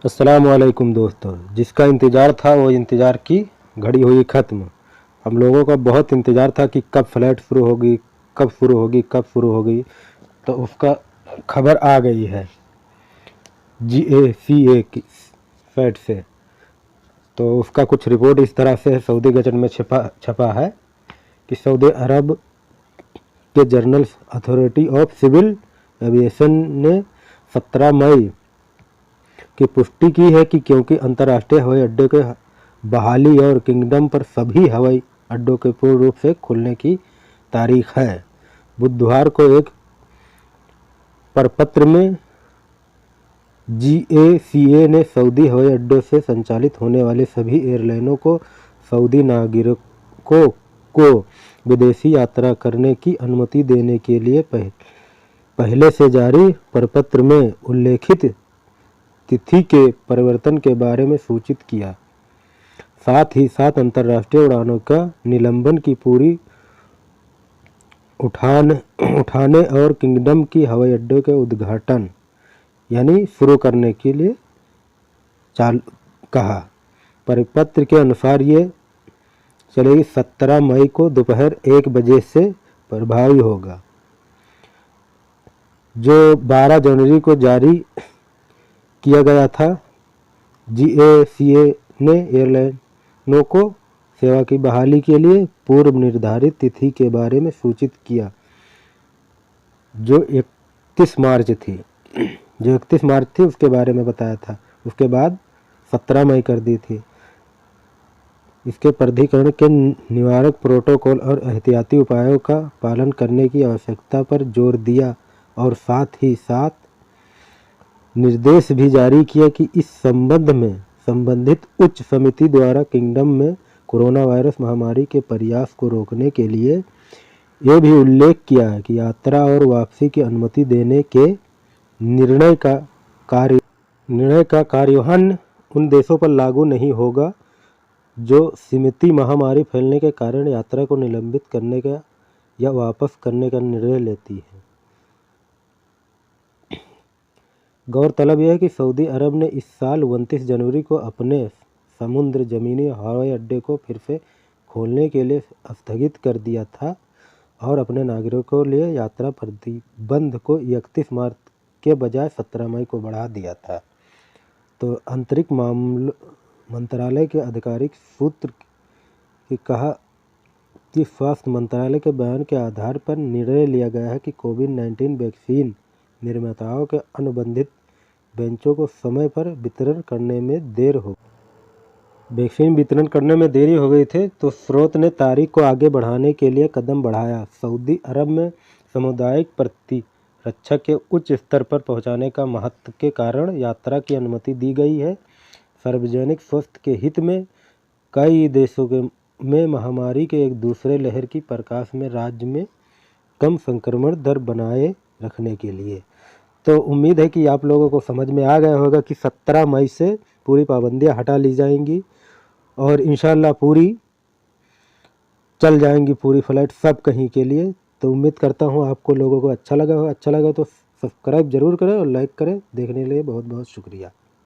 अस्सलामुअलैकुम दोस्तों, जिसका इंतज़ार था वो इंतज़ार की घड़ी हुई ख़त्म। हम लोगों का बहुत इंतज़ार था कि कब फ़्लाइट शुरू होगी, कब शुरू होगी, कब शुरू होगी। तो उसका खबर आ गई है GACA की साइट से। तो उसका कुछ रिपोर्ट इस तरह से सऊदी गज़ट में छपा है कि सऊदी अरब के general authority of civil aviation ने 17 मई की पुष्टि की है कि क्योंकि अंतर्राष्ट्रीय हवाई अड्डे के बहाली और किंगडम पर सभी हवाई अड्डों के पूर्ण रूप से खुलने की तारीख है। बुधवार को एक प्रपत्र में GACA ने सऊदी हवाई अड्डों से संचालित होने वाले सभी एयरलाइनों को सऊदी नागरिकों को विदेशी यात्रा करने की अनुमति देने के लिए पहले से जारी प्रपत्र में उल्लेखित तिथि के परिवर्तन के बारे में सूचित किया। साथ ही साथ अंतर्राष्ट्रीय उड़ानों का निलंबन की पूरी उठाने और किंगडम की हवाई अड्डों के उद्घाटन यानी शुरू करने के लिए कहा। परिपत्र के अनुसार ये चलेगी 17 मई को दोपहर 1 बजे से प्रभावी होगा, जो 12 जनवरी को जारी किया गया था। GACA ने एयरलाइनों को सेवा की बहाली के लिए पूर्व निर्धारित तिथि के बारे में सूचित किया, जो 31 मार्च थी। उसके बारे में बताया था। उसके बाद 17 मई कर दी थी। इसके प्राधिकरण के निवारक प्रोटोकॉल और एहतियाती उपायों का पालन करने की आवश्यकता पर जोर दिया और साथ ही साथ निर्देश भी जारी किया कि इस संबंध में संबंधित उच्च समिति द्वारा किंगडम में कोरोना वायरस महामारी के प्रयास को रोकने के लिए यह भी उल्लेख किया है कि यात्रा और वापसी की अनुमति देने के निर्णय का कार्यवाहन उन देशों पर लागू नहीं होगा जो समिति महामारी फैलने के कारण यात्रा को निलंबित करने का या वापस करने का निर्णय लेती है। गौरतलब यह है कि सऊदी अरब ने इस साल 29 जनवरी को अपने समुद्र जमीनी हवाई अड्डे को फिर से खोलने के लिए स्थगित कर दिया था और अपने नागरिकों के लिए यात्रा प्रतिबंध को 31 मार्च के बजाय 17 मई को बढ़ा दिया था। तो आंतरिक मामलों मंत्रालय के आधिकारिक सूत्र ने कहा कि स्वास्थ्य मंत्रालय के बयान के आधार पर निर्णय लिया गया है कि कोविड-19 वैक्सीन निर्माताओं के अनुबंधित बेंचों को समय पर वितरण करने में देरी हो गई थी, तो स्रोत ने तारीख को आगे बढ़ाने के लिए कदम बढ़ाया। सऊदी अरब में सामुदायिक प्रतिरक्षा के उच्च स्तर पर पहुंचाने का महत्व के कारण यात्रा की अनुमति दी गई है। सार्वजनिक स्वास्थ्य के हित में कई देशों में महामारी के एक दूसरे लहर की प्रकाश में राज्य में कम संक्रमण दर बनाए रखने के लिए। तो उम्मीद है कि आप लोगों को समझ में आ गया होगा कि 17 मई से पूरी पाबंदियां हटा ली जाएंगी और इंशाल्लाह पूरी चल जाएंगी पूरी फ़्लाइट सब कहीं के लिए। तो उम्मीद करता हूं आपको लोगों को अच्छा लगा तो सब्सक्राइब ज़रूर करें और लाइक करें। देखने के लिए बहुत बहुत शुक्रिया।